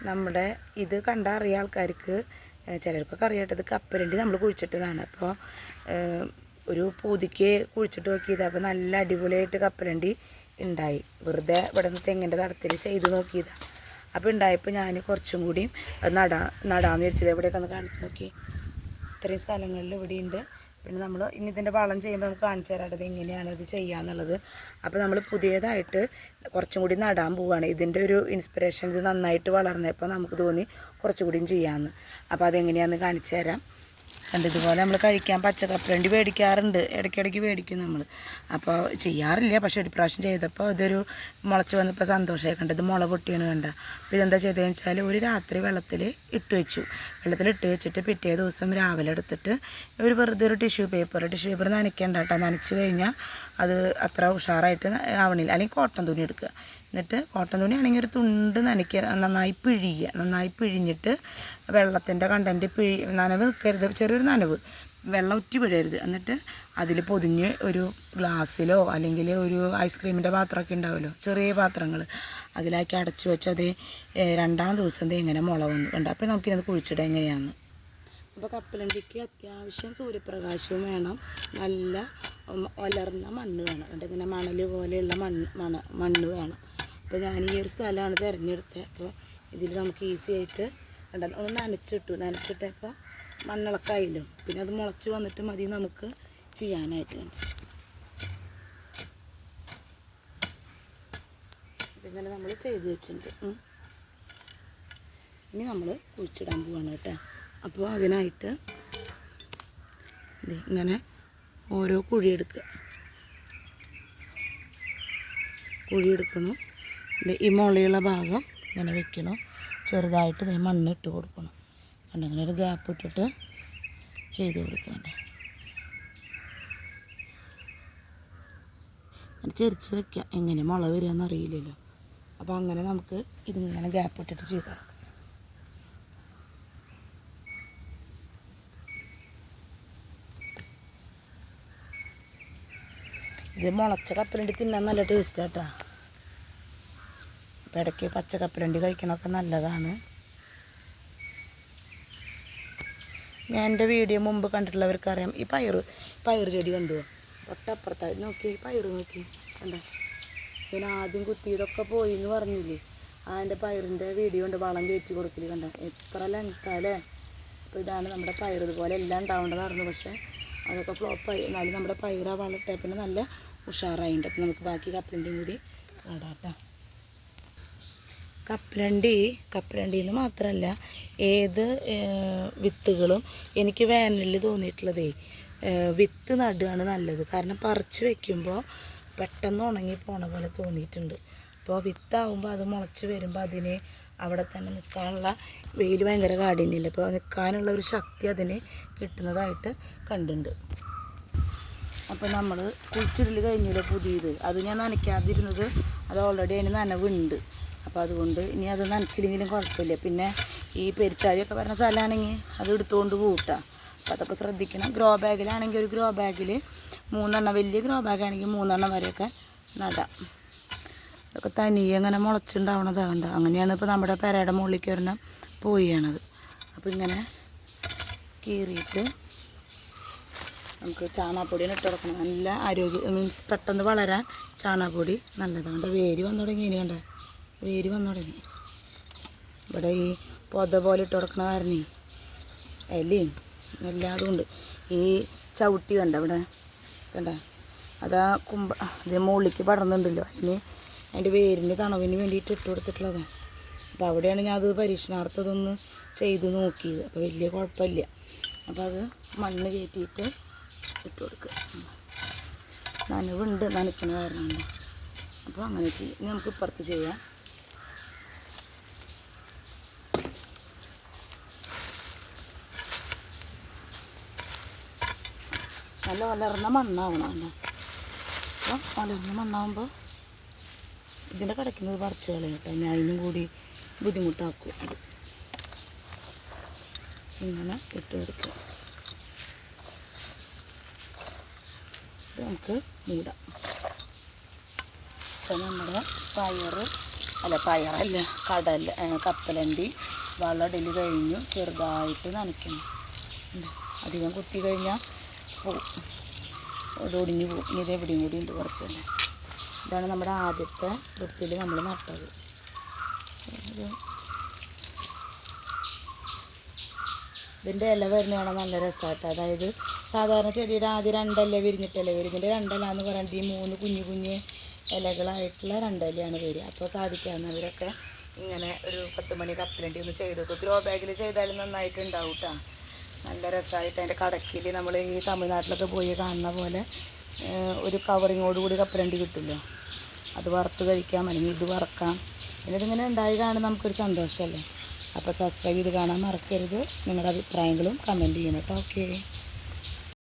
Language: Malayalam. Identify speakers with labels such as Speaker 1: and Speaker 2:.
Speaker 1: നമ്മുടെ ഇത് കണ്ടാൽ അറിയാം ആൾക്കാർക്ക്, ചിലർക്കൊക്കെ അറിയാട്ടത് കപ്പലണ്ടി നമ്മൾ കുഴിച്ചിട്ടതാണ്. അപ്പോൾ ഒരു പൂതിക്ക് കുഴിച്ചിട്ട് നോക്കിയത്. അപ്പോൾ നല്ല അടിപൊളിയായിട്ട് കപ്പലണ്ടി ഉണ്ടായി. വെറുതെ ഇവിടെ നിന്ന് തെങ്ങിൻ്റെ തടത്തിൽ ചെയ്ത് നോക്കിയതാണ്. അപ്പോൾ ഉണ്ടായപ്പോൾ ഞാൻ കുറച്ചും കൂടിയും നടാമെന്ന് വിചാരിച്ചത്. എവിടെയൊക്കെ ഒന്ന് കാണിച്ച് നോക്കി. ഇത്രയും സ്ഥലങ്ങളിൽ ഇവിടെയുണ്ട്. പിന്നെ നമ്മൾ ഇനി ഇതിൻ്റെ വളം ചെയ്യുമ്പോൾ നമുക്ക് കാണിച്ചു തരാട്ടത് എങ്ങനെയാണ് ഇത് ചെയ്യാന്നുള്ളത്. അപ്പോൾ നമ്മൾ പുതിയതായിട്ട് കുറച്ചും കൂടി നടാൻ പോവുകയാണ്. ഇതിൻ്റെ ഒരു ഇൻസ്പിറേഷൻ ഇത് നന്നായിട്ട് വളർന്നപ്പോൾ നമുക്ക് തോന്നി കുറച്ചും കൂടിയും ചെയ്യാമെന്ന്. അപ്പോൾ അതെങ്ങനെയാണെന്ന് കാണിച്ചു തരാം. കണ്ട് ഇതുപോലെ നമ്മൾ കഴിക്കാൻ പച്ചക്കപ്പലണ്ടി മേടിക്കാറുണ്ട്, ഇടയ്ക്കിടയ്ക്ക് മേടിക്കും നമ്മൾ. അപ്പോൾ ചെയ്യാറില്ല, പക്ഷേ ഒരു പ്രാവശ്യം ചെയ്തപ്പോൾ ഇതൊരു മുളച്ച് വന്നപ്പോൾ സന്തോഷമായി. കണ്ടത് മുള പൊട്ടിയാണ് കണ്ട. അപ്പോൾ ഇതെന്താ ചെയ്തതെന്ന് വെച്ചാൽ ഒരു രാത്രി വെള്ളത്തിൽ ഇട്ട് വെച്ചു. വെള്ളത്തിലിട്ട് വെച്ചിട്ട് പിറ്റേ ദിവസം രാവിലെ എടുത്തിട്ട് ഒരു വെറുതെ ഒരു ടിഷ്യൂ പേപ്പർ നനയ്ക്കേണ്ട കേട്ടോ. നനച്ച് കഴിഞ്ഞാൽ അത് അത്ര ഉഷാറായിട്ട് ആവണില്ല. അല്ലെങ്കിൽ കോട്ടൺ തുണി എടുക്കുക. എന്നിട്ട് കോട്ടൺ തുണി ആണെങ്കിൽ ഒരു തുണ്ട് നനയ്ക്കുക, നന്നായി പിഴിഞ്ഞിട്ട് വെള്ളത്തിൻ്റെ കണ്ടൻറ്റ് നനവ് നിൽക്കരുത്, ചെറിയൊരു നനവ്, വെള്ളം ഉറ്റി പിഴയരുത്. എന്നിട്ട് അതിൽ പൊതിഞ്ഞ് ഒരു ഗ്ലാസ്സിലോ അല്ലെങ്കിൽ ഒരു ഐസ്ക്രീമിൻ്റെ പാത്രമൊക്കെ ഉണ്ടാവുമല്ലോ, ചെറിയ പാത്രങ്ങൾ, അതിലാക്കി അടച്ചു വെച്ച് അത് 2-ാം ദിവസം ഇങ്ങനെ മുള വന്നു കണ്ടു. അപ്പോൾ നമുക്കിത് കുഴിച്ചിടാം എങ്ങനെയാണെന്ന്. അപ്പോൾ കപ്പലണ്ടിക്ക് അത്യാവശ്യം സൂര്യപ്രകാശവും വേണം, നല്ല വളർന്ന മണ്ണ് വേണം. എന്നിട്ട് ഇങ്ങനെ മണൽ പോലെയുള്ള മണ്ണ് വേണം. അപ്പോൾ ഞാൻ ഈ ഒരു സ്ഥലമാണ് തിരഞ്ഞെടുത്തത്. അപ്പോൾ ഇതിൽ നമുക്ക് ഈസി ആയിട്ട് ഒന്ന് നനച്ചിട്ടപ്പോൾ മണ്ണിളക്കായില്ലോ. പിന്നെ അത് മുളച്ച് വന്നിട്ട് മതി നമുക്ക് ചെയ്യാനായിട്ട്. ഇങ്ങനെ നമ്മൾ ചെയ്ത് വെച്ചിട്ടുണ്ട്. ഇനി നമ്മൾ കുഴിച്ചിടാൻ പോവാണ് കേട്ടോ. അപ്പോൾ അതിനായിട്ട് ഇങ്ങനെ ഓരോ കുഴിയെടുക്കണം. ഈ മുളയുള്ള ഭാഗം ഇങ്ങനെ വെക്കണം. ചെറുതായിട്ട് മണ്ണ് ഇട്ട് കൊടുക്കണം. അങ്ങനെ ഒരു ഗ്യാപ്പ് ഇട്ടിട്ട് ചെയ്ത് കൊടുക്കണ്ട. ചെരിച്ച് വയ്ക്കുക, എങ്ങനെ മുള വരികയെന്ന് അറിയില്ലല്ലോ. അപ്പോൾ അങ്ങനെ നമുക്ക് ഇതിങ്ങനെ ഗ്യാപ്പ് ഇട്ടിട്ട് ചെയ്ത് കൊടുക്കാം. ഇത് മുളച്ച കപ്പലണ്ടി തിന്നാൻ നല്ല ടേസ്റ്റാട്ടാ. അപ്പോൾ ഇടയ്ക്ക് പച്ച കപ്പലണ്ടി കഴിക്കണമൊക്കെ നല്ലതാണ്. ഞാൻ എൻ്റെ വീഡിയോ മുമ്പ് കണ്ടിട്ടുള്ളവർക്കറിയാം. ഈ പയർ ചെടി കണ്ടുവോ? തൊട്ടപ്പുറത്തായി നോക്കി, പയർ നോക്കി കണ്ടോ. ഞാൻ ആദ്യം കുത്തിയതൊക്കെ പോയി എന്ന് പറഞ്ഞില്ലേ, എൻ്റെ പയറിൻ്റെ വീഡിയോ കൊണ്ട് വളം കയറ്റി കൊടുക്കല് കണ്ട. എത്ര ലെങ്താലേ. അപ്പോൾ ഇതാണ് നമ്മുടെ പയർ. ഇതുപോലെ എല്ലാം ഉണ്ടാവേണ്ടതായിരുന്നു, പക്ഷേ അതൊക്കെ ഫ്ലോപ്പായി. എന്നാലും നമ്മുടെ പയർ ആ വളട്ടേപ്പിന് നല്ല ഉഷാറായിട്ടുണ്ട്. അപ്പോൾ നമുക്ക് ബാക്കി കപ്പലണ്ടിയും കൂടി നടാട്ടോ. കപ്പലണ്ടിന്ന് മാത്രമല്ല ഏത് വിത്തുകളും എനിക്ക് വേനലിൽ തോന്നിയിട്ടുള്ളതേ വിത്ത് നടുകയാണ് നല്ലത്. കാരണം പറിച്ച് വയ്ക്കുമ്പോൾ പെട്ടെന്ന് ഉണങ്ങി പോണ പോലെ തോന്നിയിട്ടുണ്ട്. അപ്പോൾ വിത്താവുമ്പോൾ അത് മുളച്ച് വരുമ്പോൾ അതിന് അവിടെ തന്നെ നിൽക്കാനുള്ള വെയിൽ ഭയങ്കര കാഠിന്യമില്ല. അപ്പോൾ നിൽക്കാനുള്ള ഒരു ശക്തി അതിന് കിട്ടുന്നതായിട്ട് കണ്ടിട്ടുണ്ട്. അപ്പോൾ നമ്മൾ കുഴിച്ചിടൽ കഴിഞ്ഞില്ല പുതിയത്, അത് ഞാൻ നനയ്ക്കാതിരുന്നത്, അത് ഓൾറെഡി അതിന് നനവുണ്ട്. അപ്പോൾ അതുകൊണ്ട് ഇനി അത് നനച്ചില്ലെങ്കിലും കുഴപ്പമില്ല. പിന്നെ ഈ പെരിച്ചാഴിയൊക്കെ വരുന്ന സ്ഥലമാണെങ്കിൽ അത് എടുത്തുകൊണ്ട് പോകട്ടാ. അപ്പോൾ അതൊക്കെ ശ്രദ്ധിക്കണം. ഗ്രോ ബാഗിലാണെങ്കിൽ ഒരു ഗ്രോ ബാഗിൽ 3 എണ്ണം, വലിയ ഗ്രോ ബാഗാണെങ്കിൽ 3 എണ്ണം വരെയൊക്കെ നടാം. അതൊക്കെ തനിയെ അങ്ങനെ മുളച്ചുണ്ടാവണതാകണ്ട. അങ്ങനെയാണ് ഇപ്പോൾ നമ്മുടെ പെരയുടെ മുകളിലേക്ക് ഒരെണ്ണം പോവുകയാണത്. അപ്പോൾ ഇങ്ങനെ കീറിയിട്ട് നമുക്ക് ചാണകപ്പൊടിയാണ് ഇട്ട് കൊടുക്കണം. നല്ല മീൻസ് പെട്ടെന്ന് വളരാൻ ചാണകപ്പൊടി നല്ലതാണ്. വേര് വന്നു തുടങ്ങി. ഇനി കണ്ട വേര് വന്നു തുടങ്ങി. ഇവിടെ ഈ പൊത പോലെ ഇട്ട് കൊടുക്കണ കാരണം ഇലയും എല്ലാതും ഉണ്ട്. ഈ ചവിട്ടി കണ്ട ഇവിടെ കണ്ട, അതാ ഇത് മുകളിലേക്ക് പടർന്നുണ്ടല്ലോ, അതിൻ്റെ വേരിൻ്റെ തണവിന് വേണ്ടിയിട്ട് ഇട്ട് കൊടുത്തിട്ടുള്ളതാണ്. അപ്പോൾ അവിടെയാണ് ഞാൻ അത് പരീക്ഷണാർത്ഥതൊന്ന് ചെയ്ത് നോക്കിയത്. അപ്പോൾ വലിയ കുഴപ്പമില്ല. അപ്പോൾ അത് മണ്ണ് കയറ്റിയിട്ട് ഇട്ട് കൊടുക്കുക. നനവുണ്ട്, നനയ്ക്കണ കാരണമുണ്ട്. അപ്പോൾ അങ്ങനെ ചെയ്യും. ഇനി നമുക്ക് ഇപ്പുറത്ത് ചെയ്യാം. നല്ല വളർന്ന മണ്ണാവണം. അപ്പോൾ വളർന്ന മണ്ണാകുമ്പോൾ ഇതിൻ്റെ കിടക്കുന്നത് പറിച്ച് കളയും കേട്ടോ. ഞാൻ അതിനും കൂടി ബുദ്ധിമുട്ടാക്കും. അത് ഇങ്ങനെ ഇട്ട് കൊടുക്കുക. ഇത് നമുക്ക് മൂടാം. അപ്പോൾ നമ്മുടെ പയർ അല്ല പയറല്ല, കപ്പലണ്ടി വളമിടൽ കഴിഞ്ഞു. ചെറുതായിട്ട് നനയ്ക്കണം. അധികം കുത്തി കഴിഞ്ഞാൽ പോവും, ഇത് ഒടിഞ്ഞു പോവും. ഇനി ഇത് എവിടെയും കൂടി ഉണ്ട് കുറച്ചല്ലേ. ഇതാണ് നമ്മുടെ ആദ്യത്തെ ട്രിപ്പിൽ നമ്മൾ നട്ടത്. ഇതിൻ്റെ ഇല വരുന്നതാണ് നല്ല രസമായിട്ട്. അതായത് സാധാരണ ചെടിയുടെ ആദ്യം 2 ഇല വിരിഞ്ഞിട്ടല്ലേ വരും. ഇതിൻ്റെ 2 ഇല എന്ന് പറയുന്നത് ഈ 3 കുഞ്ഞു കുഞ്ഞ് ഇലകളായിട്ടുള്ള 2 ഇലയാണ് വരിക. അപ്പോൾ സാധിക്കാവുന്നവരൊക്കെ ഇങ്ങനെ ഒരു 10 മണി കപ്പലണ്ടി ഒന്ന് ചെയ്തു. ഗ്രോ ബാഗിൽ ചെയ്താലും നന്നായിട്ട് ഉണ്ടാവും കേട്ടോ. നല്ല രസമായിട്ട് അതിൻ്റെ കടക്കിൽ നമ്മൾ ഈ തമിഴ്നാട്ടിലൊക്കെ പോയി കാണുന്ന പോലെ ഒരു കവറിങ്ങോട് കൂടി കപ്പലണ്ടി കിട്ടുമല്ലോ, അത് വറുത്ത് കഴിക്കാം, അല്ലെങ്കിൽ ഇത് വറക്കാം. പിന്നെ ഇതിങ്ങനെ ഉണ്ടായി കാണുമ്പോൾ നമുക്കൊരു സന്തോഷമല്ലേ. അപ്പോൾ സബ്സ്ക്രൈബ് ചെയ്ത് കാണാൻ മറക്കരുത്. നിങ്ങളുടെ അഭിപ്രായങ്ങളും കമൻറ്റ് ചെയ്യണം കേട്ടോ. ഓക്കെ.